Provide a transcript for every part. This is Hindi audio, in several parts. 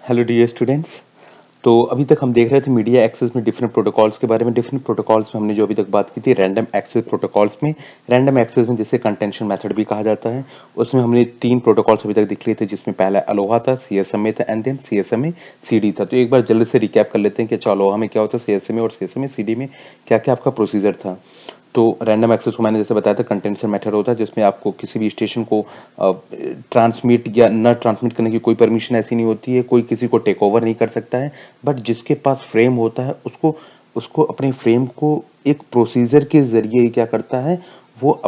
Hello dear students. तो अभी तक हम देख रहे थे मीडिया एक्सेस में डिफरेंट प्रोटोकॉल्स के बारे में। डिफरेंट प्रोटोकॉल्स में हमने जो अभी तक बात की थी रैंडम एक्सेस प्रोटोकॉल्स में। रैंडम एक्सेस में जिसे कंटेंशन मेथड भी कहा जाता है, उसमें हमने 3 प्रोटोकॉल्स अभी तक देख लिए थे, जिसमें पहला अलोहा था, सीएसएमए था एंड देन सीएसएमए सीडी था। तो एक बार जल्दी से रिकैप कर लेते हैं कि अच्छा अलोहा में क्या होता है, सीएसएमए और सीएसएमए सीडी में क्या-क्या आपका प्रोसीजर था। तो रैंडम एक्सेस को मैंने जैसे बताया था कंटेंशन मेथड होता है, जिसमें आपको किसी भी स्टेशन को ट्रांसमिट या न ट्रांसमिट करने की कोई परमिशन ऐसी नहीं होती है, कोई किसी को टेक ओवर नहीं कर सकता है। बट जिसके पास फ्रेम होता है उसको उसको अपने फ्रेम को एक प्रोसीजर के जरिए क्या करता है, वो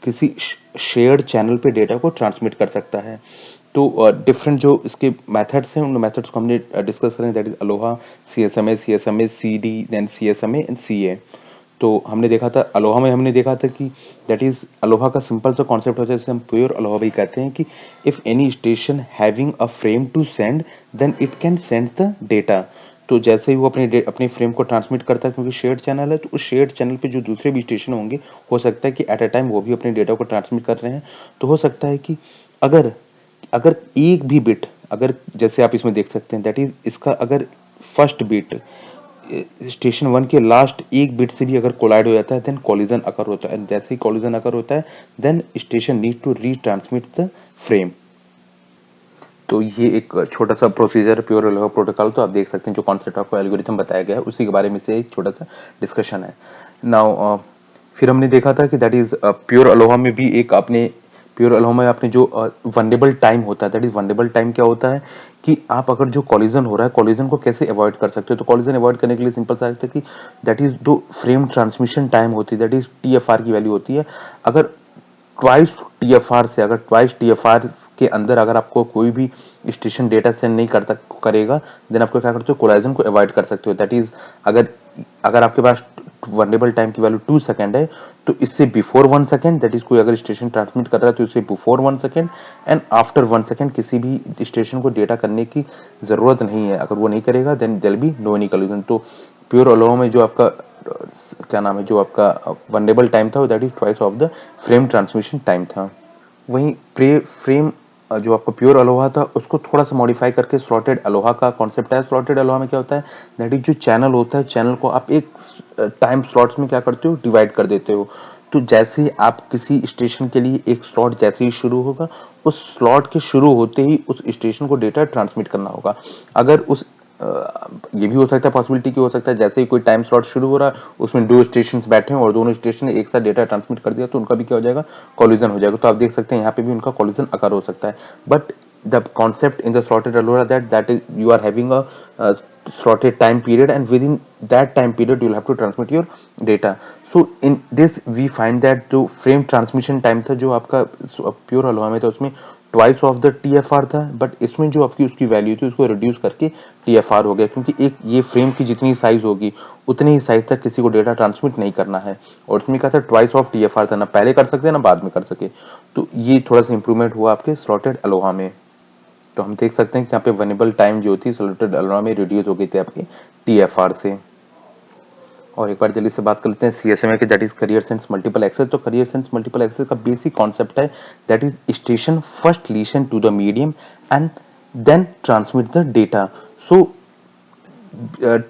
किसी शेयर्ड चैनल पे डेटा को ट्रांसमिट कर सकता है। तो डिफरेंट जो इसके मेथड्स हैं, उन मेथड्स को हमने डिस्कस करें, that is ALOHA, CSMA, CSMA CD, then CSMA and CA. तो हमने देखा था अलोहा में, हमने देखा था कि दैट इज अलोहा का सिंपल सा कॉन्सेप्ट होता है, जैसे हम प्योर अलोहा भी कहते हैं कि if any station having a frame to send then it can send the data. तो जैसे ही वो अपने फ्रेम को ट्रांसमिट करता है, क्योंकि शेयर्ड चैनल है, तो उस शेयर्ड चैनल पे जो दूसरे भी स्टेशन होंगे, हो सकता है कि एट अ टाइम वो भी अपने डेटा को ट्रांसमिट कर रहे हैं। तो हो सकता है कि अगर अगर एक भी बिट, अगर जैसे आप इसमें देख सकते हैं दैट इज इसका अगर फर्स्ट बिट स्टेशन वन के लास्ट एक बिट से भी अगर कोलाइड हो जाता है, देन कॉलिजन अकर होता है। जैसे ही कॉलिजन अकर होता है, then station need to retransmit the frame. तो ये एक छोटा सा प्रोसीजर है प्योर अलोहा प्रोटोकॉल। तो आप देख सकते हैं जो कॉन्सेप्ट आपको एल्गोरिथम बताया गया है, उसी के बारे में से एक छोटा सा डिस्कशन है। नाउ फिर हमने देखा था कि दैट इज प्योर अलोहा में भी एक आपने प्योर अलोहा में आपने जो वनडेबल टाइम होता है, दैट इज वनडेबल टाइम क्या होता है कि आप अगर जो कॉलिजन हो रहा है, कॉलिजन को कैसे अवॉइड कर सकते हो। तो कॉलिजन अवॉइड करने के लिए सिंपल सा है कि दैट इज जो फ्रेम ट्रांसमिशन टाइम होती है, दैट इज टीएफआर की वैल्यू होती है। अगर ट्वाइस टीएफआर से, अगर ट्वाइस टीएफआर के अंदर अगर आपको कोई भी स्टेशन डेटा सेंड नहीं करता करेगा, देन आपको क्या करते हो, कोलाइजन को अवॉइड कर सकते हो। दैट इज अगर अगर आपके पास वनडेबल टाइम की वैल्यू 2 सेकंड है, तो इससे बिफोर 1 सेकंड, दैट इज कोई अगर स्टेशन ट्रांसमिट कर रहा है तो इससे before 1 second and after 1 second किसी भी स्टेशन को डेटा करने की जरूरत नहीं है। अगर वो नहीं करेगा then there be no any collision. तो प्योर अलोहा में जो आपका क्या नाम है, जो आपका वनडेबल टाइम था, that is twice of the frame transmission time था। वहीं प्रे फ्रेम जो आपका प्योर अलोहा था, उसको थोड़ा सा मॉडिफाई करके स्लॉटेड अलोहा का कॉन्सेप्ट है। स्लॉटेड अलोहा में क्या होता है, दैट इज जो चैनल होता है, चैनल को आप एक टाइम स्लॉट्स में क्या करते हो, डिवाइड कर देते हो। तो जैसे ही आप किसी स्टेशन के लिए एक स्लॉट जैसे ही शुरू होगा, उस स्लॉट के शुरू होते ही उस स्टेशन को डेटा ट्रांसमिट करना होगा। अगर उस ये भी हो सकता है पॉसिबिलिटी की, हो सकता है जैसे ही कोई टाइम स्लॉट शुरू हो रहा है, उसमें दो स्टेशन बैठे हैं और दोनों स्टेशन ने एक साथ डेटा ट्रांसमिट कर दिया, तो उनका भी क्या हो जाएगा, कॉलिजन हो जाएगा। तो आप देख सकते हैं यहाँ पे भी उनका कॉलिजन अकर हो सकता है। But the concept in the slotted ALOHA that is you are having a slotted time period, and within that time period you'll have to transmit your data. So in this we find that जो frame transmission time था जो आपका प्योर अलोहा में था, उसमें ट्वाइस ऑफ द टीएफआर था। बट इसमें जो आपकी उसकी वैल्यू थी उसको रिड्यूस करके टीएफआर हो गया, क्योंकि एक ये फ्रेम की जितनी साइज होगी उतनी ही साइज तक किसी को डेटा ट्रांसमिट नहीं करना है। और उसमें क्या था, ट्वाइस ऑफ टीएफआर था, ना पहले कर सकते ना बाद में कर सके। तो ये थोड़ा सा इंप्रूवमेंट हुआ आपके स्लॉटेड अलोहा में। तो हम देख सकते हैं कि यहाँ पे वनेबल टाइम जो थी सॉल्यूटेड अलोहा में रिड्यूस हो गई थी आपकी टीएफआर से। और एक बार जल्दी से बात कर लेते हैं सीएसएमए के, that is carrier sense multiple access. तो करियर सेंस मल्टीपल एक्सेस का बेसिक कॉन्सेप्ट है that is station first listen to the medium and then transmit the data. So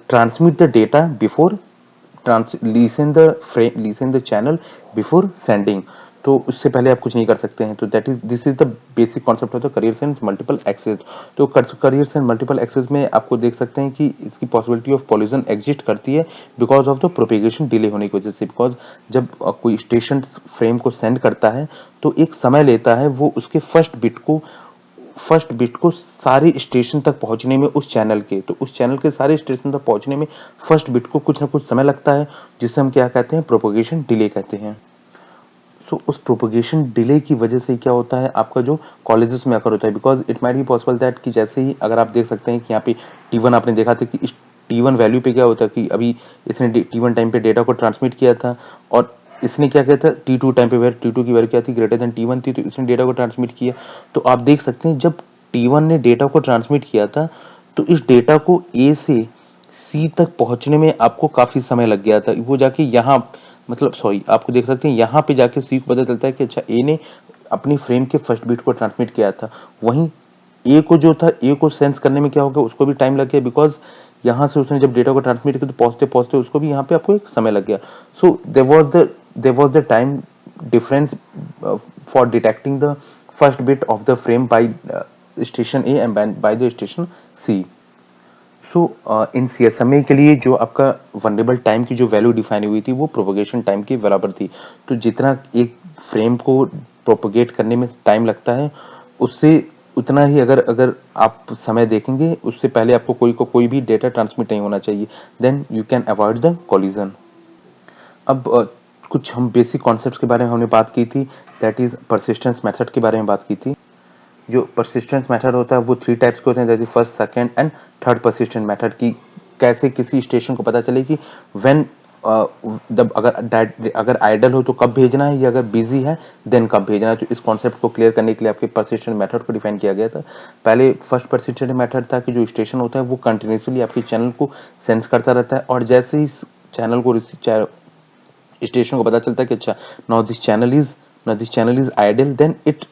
transmit the data before listen the channel before sending। तो उससे पहले आप कुछ नहीं कर सकते हैं। तो that is this is the basic concept of the carrier sense multiple access. तो करियर सेंस मल्टीपल एक्सेस में आपको देख सकते हैं कि इसकी पॉसिबिलिटी ऑफ कॉलिजन एग्जिस्ट करती है because of the propagation delay होने की वजह से। बिकॉज जब कोई स्टेशन फ्रेम को सेंड करता है तो एक समय लेता है वो उसके फर्स्ट बिट को सारे स्टेशन तक पहुंचने में, उस चैनल के, तो उस चैनल के सारे स्टेशन तक पहुंचने में फर्स्ट बिट को कुछ ना कुछ समय लगता है, जिसे हम क्या कहते हैं, प्रोपोगेशन डिले कहते हैं। सो उस प्रोपोगेशन डिले की वजह से क्या होता है, आपका जो कॉलेजेस में अकर होता है, because it might be possible that कि जैसे ही अगर आप देख सकते हैं कि यहाँ पे टी1 आपने देखा था कि इस टी1 वैल्यू पे क्या होता है कि अभी इसने टी1 टाइम पे डेटा को ट्रांसमिट किया था, और इसने क्या किया था, टी2 टाइम पे टी2 की वैल्यू क्या थी, ग्रेटर देन टी1 थी, तो इसने डेटा को ट्रांसमिट किया। तो आप देख सकते हैं जब टी1 ने डेटा को ट्रांसमिट किया था, तो इस डेटा को ए से सी तक पहुंचने में आपको काफी समय लग गया था। वो जाके यहाँ, मतलब सॉरी, आपको देख सकते हैं यहाँ पे जाके सी को पता चलता है कि अच्छा ए ने अपनी फ्रेम के फर्स्ट बिट को ट्रांसमिट किया था। वहीं ए को जो था, ए को सेंस करने में क्या हो गया, उसको भी टाइम लग गया, बिकॉज़ यहाँ से उसने जब डेटा को ट्रांसमिट किया तो पहुँचते-पहुँचते उसको भी यहाँ पे आपको एक समय लग गया। So there was the time difference for detecting the first bit of the frame by station A and by the station C. So in CSMA के लिए जो आपका वनरेबल टाइम की जो वैल्यू डिफाइन हुई थी वो प्रोपगेशन टाइम के बराबर थी। तो जितना एक फ्रेम को प्रोपगेट करने में टाइम लगता है, उससे उतना ही अगर अगर आप समय देखेंगे, उससे पहले आपको कोई भी डेटा ट्रांसमिट नहीं होना चाहिए, then you can avoid the collision. अब कुछ हम बेसिक कॉन्सेप्ट्स के बारे में हमने बात की थी, दैट इज परसिस्टेंस मेथड के बारे में बात की थी। जो परसिस्टेंस मेथड होता है वो 3 टाइप्स के होते हैं, जैसे first, second and third persistent method की कैसे किसी स्टेशन को पता चले कि व्हेन जब अगर आइडल हो तो कब भेजना है, या अगर बिजी है देन कब भेजना है। तो इस कॉन्सेप्ट को क्लियर करने के लिए आपके परसिस्टेंट मेथड को डिफाइन किया गया था। पहले फर्स्ट परसिस्टेंट मेथड था कि जो स्टेशन होता है वो कंटिन्यूसली आपके चैनल को सेंस करता रहता है, और जैसे ही चैनल को स्टेशन को पता चलता है कि अच्छा now this channel is idle, then it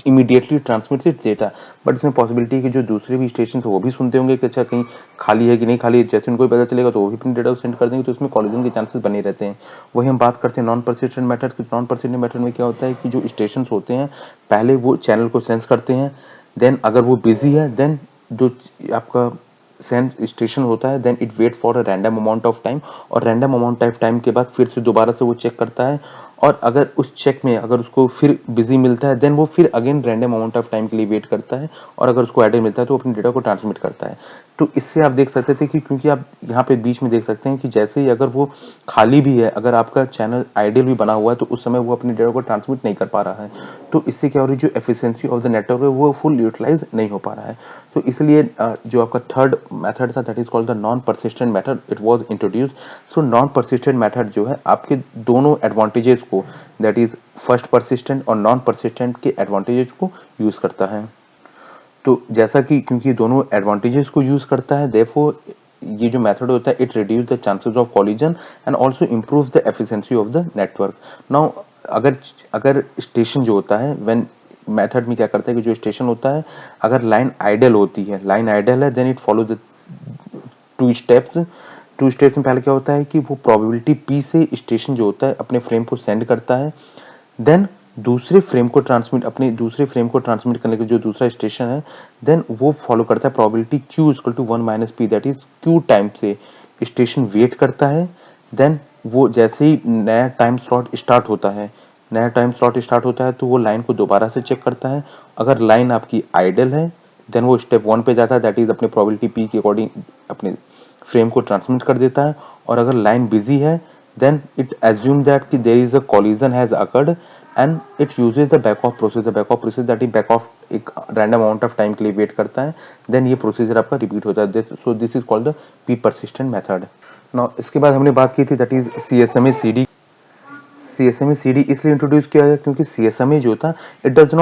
immediately transmits its data. But इसमें पॉसिबिलिटी है कि जो दूसरे भी स्टेशन है वो भी सुनते होंगे कि अच्छा कहीं खाली है कि नहीं खाली है, जैसे उनको भी पता चलेगा तो वो भी अपने डेटा को सेंड कर देंगे, तो इसमें कॉलिजन के चांसेस बने रहते हैं। वही हम बात करते हैं नॉन परसिस्टेंट मेथड की। नॉन परसिस्टेंट मेथड में क्या होता है कि जो स्टेशन होते हैं पहले वो चैनल को सेंस करते हैं, देन अगर वो बिजी है देन जो आपका सेंस स्टेशन होता है then it wait for a random amount of time, और रैंडम अमाउंट ऑफ टाइम के बाद फिर से दोबारा से वो चेक करता है, और अगर उस चेक में अगर उसको फिर बिजी मिलता है देन वो फिर again random amount of time के लिए वेट करता है, और अगर उसको एडर मिलता है तो वो अपने डेटा को ट्रांसमिट करता है। तो इससे आप देख सकते थे कि क्योंकि आप यहाँ पे बीच में देख सकते हैं कि जैसे ही अगर वो खाली भी है, अगर आपका चैनल आइडियल भी बना हुआ है तो उस समय वो अपने डेटा को ट्रांसमिट नहीं कर पा रहा है। तो इससे क्या हो रही है, जो एफिशिएंसी ऑफ द नेटवर्क है वो फुल यूटिलाइज नहीं हो पा रहा है। तो इसलिए जो आपका थर्ड मेथड था that is called the non persistent method, it was introduced. So non persistent method जो है आपके दोनों एडवांटेजेस को, दैट इज फर्स्ट परसिस्टेंट और नॉन परसिस्टेंट के एडवांटेजेस को यूज करता है। तो जैसा कि क्योंकि दोनों एडवांटेजेस को यूज करता है, देयरफॉर ये जो मेथड होता है it reduce the chances of collision and also improves the efficiency of the network. Now अगर अगर स्टेशन जो होता है, व्हेन मेथड में क्या करता है कि जो स्टेशन होता है अगर लाइन आइडल होती है, लाइन आइडल है, then it follow the two steps. Two steps में पहले क्या होता है कि वो प्रोबेबिलिटी पी से स्टेशन जो होता है अपने फ्रेम को सेंड करता है, देन दूसरे फ्रेम को ट्रांसमिट करने के जो दूसरा स्टेशन है देन वो फॉलो करता है probability q equal to 1 minus p, that is q time से स्टेशन वेट करता है। देन वो जैसे ही नया टाइम स्लॉट स्टार्ट होता है तो वो लाइन को दोबारा से चेक करता है। अगर लाइन आपकी आइडल है देन वो स्टेप 1 पे जाता है, दैट इज अपने प्रोबेबिलिटी p के अकॉर्डिंग अपने फ्रेम को ट्रांसमिट कर देता है। और अगर लाइन बिजी है देन इट एज्यूम दैट कि there is a collision has occurred and it uses the back off process that is back off एक रैंडम अमाउंट ऑफ टाइम के लिए वेट करता है, देन ये प्रोसीजर आपका रिपीट होता है। So this is called the p persistent method. Now इसके बाद हमने बात की थी that is CSMA CD. CSMA CD इसलिए इंट्रोड्यूस किया गया क्योंकि सीएसएमए जो था it does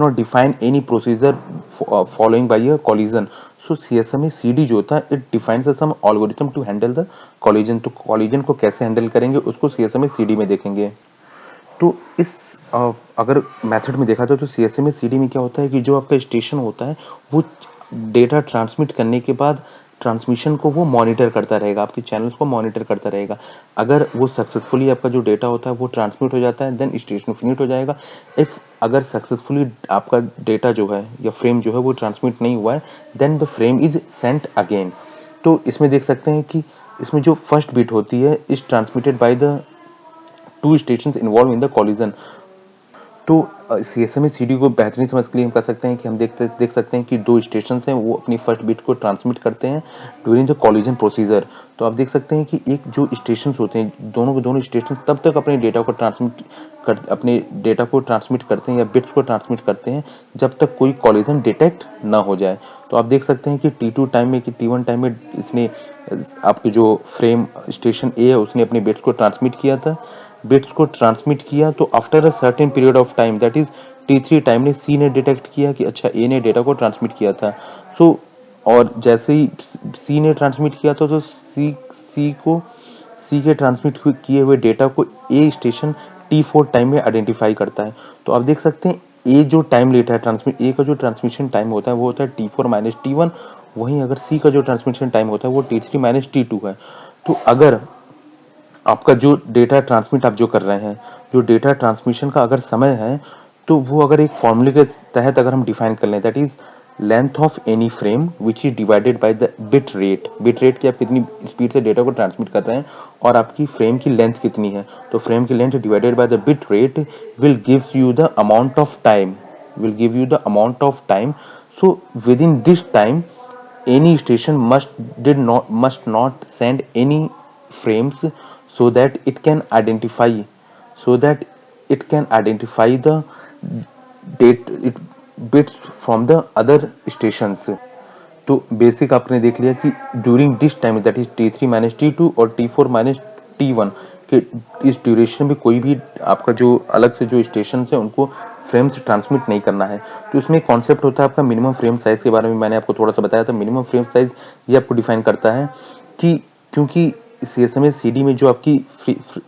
not define any procedure following by a collision. So CSMA CD जो था it defines some algorithm to handle the collision. तो कोलिजन को कैसे हैंडल करेंगे उसको सीएसएमए सीडी में देखेंगे। तो इस अगर मेथड में देखा जाए तो सीएसएमए सीडी में क्या होता है कि जो आपका स्टेशन होता है वो डेटा ट्रांसमिट करने के बाद ट्रांसमिशन को वो मॉनिटर करता रहेगा, आपके चैनल्स को मॉनिटर करता रहेगा। अगर वो सक्सेसफुली आपका जो डेटा होता है वो ट्रांसमिट हो जाता है देन स्टेशन फिनिट हो जाएगा। इफ अगर सक्सेसफुली आपका डेटा जो है या फ्रेम जो है वो ट्रांसमिट नहीं हुआ है then the frame is sent again. तो इसमें देख सकते हैं कि इसमें जो फर्स्ट बिट होती है is transmitted by the two stations involve in the collision. तो सीएसएमए सीडी को बेहतरीन समझ के लिए हम कर सकते हैं कि हम देख सकते हैं कि दो स्टेशन हैं वो अपनी फर्स्ट बिट को ट्रांसमिट करते हैं ड्यूरिंग द कॉलिजन प्रोसीजर। तो आप देख सकते हैं कि एक जो स्टेशन होते हैं दोनों के दोनों स्टेशन तब तक अपने डेटा को ट्रांसमिट करते हैं या बिट्स को ट्रांसमिट करते हैं जब तक कोई कॉलिजन डिटेक्ट ना हो जाए। तो आप देख सकते हैं कि T2 टाइम में कि T1 टाइम में इसने आपके जो फ्रेम स्टेशन ए है उसने अपने बिट्स को ट्रांसमिट किया। तो after a certain period of time that is T3 time ने सी ने डिटेक्ट किया कि अच्छा ए ने डेटा को ट्रांसमिट किया था। सो और जैसे ही सी ने ट्रांसमिट किया था तो सी के ट्रांसमिट किए हुए डेटा को ए स्टेशन T4 टाइम में आइडेंटिफाई करता है। तो आप देख सकते हैं ए जो टाइम लेता है ए का जो ट्रांसमिशन टाइम होता है वो होता है T4 माइनस T1। वहीं अगर सी का जो ट्रांसमिशन टाइम होता है वो T3 माइनस T2 है। तो अगर आपका जो डेटा ट्रांसमिट आप जो कर रहे हैं, जो डेटा ट्रांसमिशन का अगर समय है, तो वो अगर एक फॉर्मूले के तहत अगर हम डिफाइन कर लें, that is length of any frame which is divided by the bit rate. Bit rate की आप कितनी स्पीड से डेटा को ट्रांसमिट कर रहे हैं और आपकी फ्रेम की लेंथ कितनी है, तो फ्रेम की length divided by the bit rate will gives you the amount of time, will give you the amount of time. So within this time any station must not send any frames, so that it can identify, so that it can identify the date it bits from the other stations. तो बेसिक आपने देख लिया कि during this time that is T3 minus T2 और T4 माइनस T1 के इस ड्यूरेशन में कोई भी आपका जो अलग से जो स्टेशन है उनको फ्रेम्स ट्रांसमिट नहीं करना है। तो इसमें एक कॉन्सेप्ट होता है आपका मिनिमम फ्रेम साइज के बारे में मैंने आपको थोड़ा सा बताया था। मिनिमम फ्रेम साइज ये आपको डिफाइन करता है कि क्योंकि CSMA CD में जो आपकी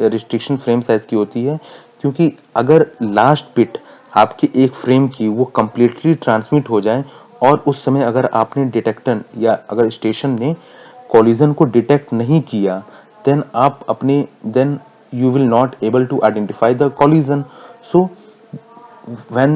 रिस्ट्रिक्शन फ्रेम साइज की होती है, क्योंकि अगर लास्ट बिट आपके एक फ्रेम की वो कंप्लीटली ट्रांसमिट हो जाए और उस समय अगर आपने डिटेक्टर या अगर स्टेशन ने कॉलिजन को डिटेक्ट नहीं किया, then you will not able to identify the collision. So when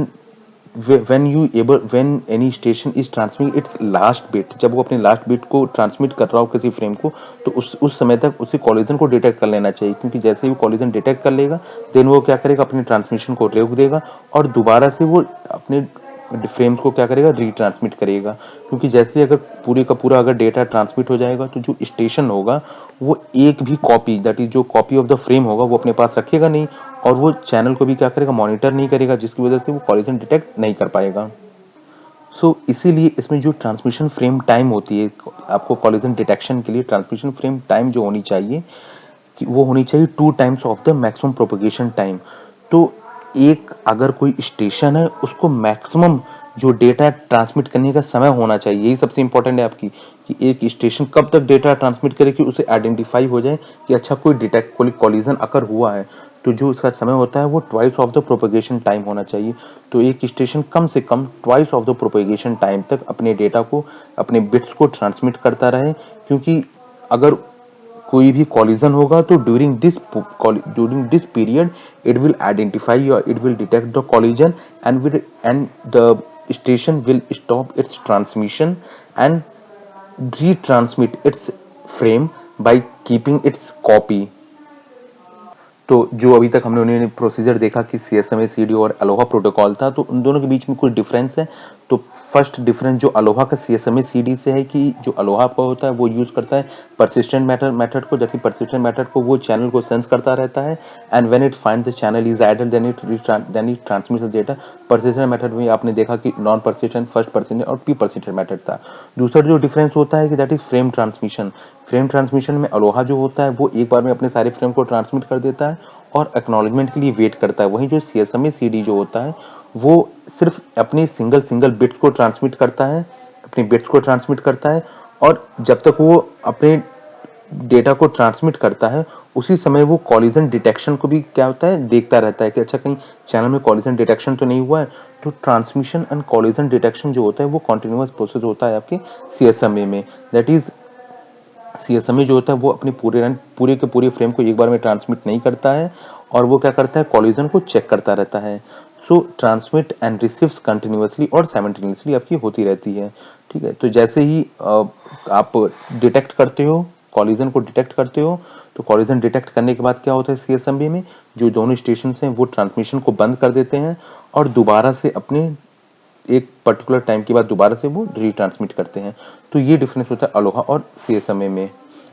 when any station is transmitting its last bit, जब वो अपने लास्ट बिट को ट्रांसमिट कर रहा हो किसी फ्रेम को, तो उस समय तक उसे कॉलिजन को डिटेक्ट कर लेना चाहिए, क्योंकि जैसे ही वो कॉलिजन डिटेक्ट कर लेगा देन वो क्या करेगा, अपने ट्रांसमिशन को रोक देगा और दोबारा से वो अपने फ्रेम्स को क्या करेगा, रीट्रांसमिट करेगा। क्योंकि जैसे अगर पूरे का पूरा अगर डेटा ट्रांसमिट हो जाएगा तो जो स्टेशन होगा वो एक भी कॉपी, दैट इज जो कॉपी ऑफ द फ्रेम होगा वो अपने पास रखेगा नहीं और वो चैनल को भी क्या करेगा, मॉनिटर नहीं करेगा, जिसकी वजह से वो कॉलिजन डिटेक्ट नहीं कर पाएगा। इसीलिए इसमें जो ट्रांसमिशन फ्रेम टाइम होती है, आपको कॉलिजन डिटेक्शन के लिए ट्रांसमिशन फ्रेम टाइम जो होनी चाहिए कि वो होनी चाहिए 2 times of the maximum propagation time. तो एक अगर कोई स्टेशन है उसको मैक्सिमम जो डेटा ट्रांसमिट करने का समय होना चाहिए, यही सबसे इंपॉर्टेंट है आपकी, कि एक स्टेशन कब तक डेटा ट्रांसमिट करे कि उसे आइडेंटिफाई हो जाए कि अच्छा कोई डिटेक्ट कोई कॉलिजन अगर हुआ है, तो जो उसका समय होता है वो twice of the propagation time होना चाहिए। तो एक स्टेशन कम से कम twice of the propagation time तक अपने डेटा को, अपने बिट्स को ट्रांसमिट करता रहे, क्योंकि अगर कोई भी कॉलिजन होगा तो during this period it will identify और it will detect the collision and the station will stop its transmission and retransmit its frame by keeping its copy। तो जो अभी तक हमने उन्होंने प्रोसीजर देखा कि CSMA CD और अलोहा प्रोटोकॉल था, तो उन दोनों के बीच में कुछ डिफरेंस है। तो फर्स्ट डिफरेंस जो अलोहा का CSMA CD से है कि जो अलोहा का होता है वो यूज करता है परसिस्टेंट मेथड को, जबकि परसिस्टेंट मेथड को वो चैनल को सेंस करता रहता है and when it find the channel is idle then it transmits the data. Persistent method में आपने देखा कि नॉन परसिस्टेंट, फर्स्ट परसिस्टेंट और प्री परसिस्टेंट मेथड था। दूसरा जो डिफरेंस होता है कि that is frame transmission. Frame transmission में अलोहा जो होता है वो एक बार में अपने सारे फ्रेम को ट्रांसमिट कर देता है और एक्नॉलेजमेंट के लिए वेट करता है। वहीं जो CSMA CD जो होता है वो सिर्फ अपनी सिंगल बिट्स को ट्रांसमिट करता है, अपनी बिट्स को ट्रांसमिट करता है और जब तक वो अपने डेटा को ट्रांसमिट करता है उसी समय वो कॉलिजन डिटेक्शन को भी क्या होता है, देखता रहता है कि अच्छा कहीं चैनल में कॉलिजन डिटेक्शन तो नहीं हुआ है। तो ट्रांसमिशन एंड कॉलिजन डिटेक्शन जो होता है वो कॉन्टिन्यूअस प्रोसेस होता है आपके CSMA में। दैट इज CSMA जो होता है वो अपने पूरे के पूरे फ्रेम को एक बार में ट्रांसमिट नहीं करता है और वो क्या करता है, कॉलिजन को चेक करता रहता है। सो ट्रांसमिट एंड रिसीव्स कंटिन्यूअसली और साइमल्टेनियसली आपकी होती रहती है। ठीक है, तो जैसे ही आप डिटेक्ट करते हो, कॉलिजन को डिटेक्ट करते हो, तो कॉलिजन डिटेक्ट करने के बाद क्या होता है CSMA में, जो दोनों स्टेशन हैं वो ट्रांसमिशन को बंद कर देते हैं और दोबारा से अपने एक पर्टिकुलर टाइम के बाद दोबारा से वो रीट्रांसमिट करते हैं। तो ये डिफरेंस होता है अलोहा और CSMA में।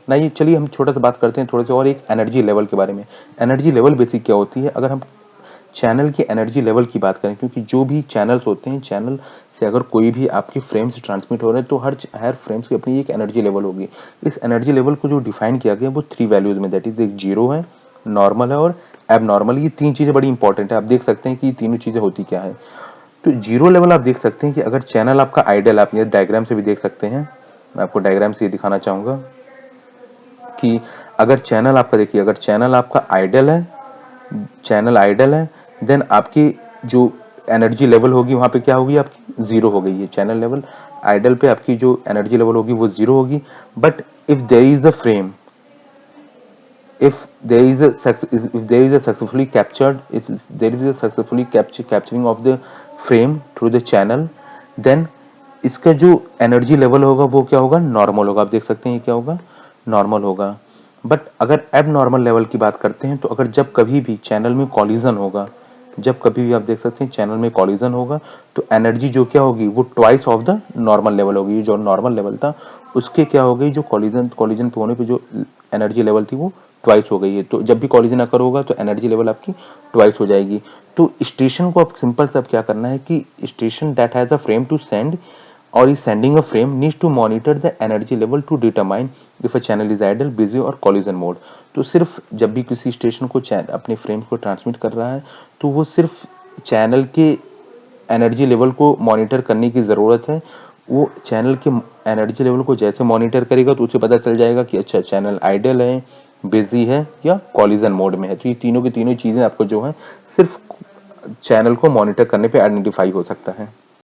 ना ये चलिए हम छोटा सा बात करते हैं थोड़े से और एक एनर्जी लेवल के बारे में। एनर्जी लेवल बेसिक क्या होती है, अगर हम चैनल की एनर्जी लेवल की बात करें, क्योंकि जो भी चैनल्स होते हैं, चैनल से अगर कोई भी आपके फ्रेम्स ट्रांसमिट हो रहे हैं तो हर फ्रेम्स की अपनी एक एनर्जी लेवल होगी। इस एनर्जी लेवल को जो डिफाइन किया गया वो 3 वैल्यूज में, दैट इज एक जीरो है, नॉर्मल है और एबनॉर्मल। ये 3 चीजें बड़ी इंपॉर्टेंट है। आप देख सकते हैं कि तीनों चीजें होती क्या है। तो जीरो लेवल आप देख सकते हैं कि अगर चैनल आपका आइडल, आप ये डायग्राम से भी देख सकते हैं, मैं आपको डायग्राम से ये दिखाना चाहूंगा कि अगर चैनल आपका, देखिए अगर चैनल आपका आइडल है, चैनल आइडल है, देन आपकी जो एनर्जी लेवल होगी वहाँ पे क्या होगी आपकी 0 हो गई है। चैनल लेवल आइडल पे आपकी जो एनर्जी लेवल होगी वो 0 होगी। But if there is a frame, if there is a successfully captured if there is a successfully capturing of the frame through the channel, then इसका जो एनर्जी लेवल होगा वो क्या होगा, नॉर्मल होगा। आप देख सकते हैं ये क्या होगा, नॉर्मल होगा। बट अगर एब नॉर्मल लेवल की बात करते हैं तो अगर जब कभी भी चैनल में कॉलिजन होगा, जब कभी भी आप देख सकते हैं चैनल में कॉलिजन होगा तो एनर्जी जो क्या होगी वो twice of the normal level होगी। जो नॉर्मल लेवल था उसके क्या हो गई, जो कॉलिजन कॉलिजन पे होने पे जो एनर्जी लेवल थी वो ट्वाइस हो गई है। तो जब भी कॉलिजन अकर होगा तो एनर्जी लेवल आपकी ट्वाइस हो जाएगी। तो स्टेशन को आप सिंपल से अब क्या करना है कि station that has a frame to send or is sending a frame needs to monitor the energy level to determine if a channel is idle, busy or collision mode। तो सिर्फ जब भी किसी स्टेशन को अपने फ्रेम को ट्रांसमिट कर रहा है तो वो सिर्फ चैनल के एनर्जी लेवल को मॉनिटर करने की ज़रूरत है। वो चैनल के एनर्जी लेवल को जैसे मॉनिटर करेगा तो उसे पता चल जाएगा कि अच्छा चैनल आइडल है, बिजी है या कॉलिजन मोड में है। तो ये तीनों की तीनों चीज़ें आपको जो है सिर्फ चैनल को मॉनिटर करने पे आइडेंटिफाई हो सकता है।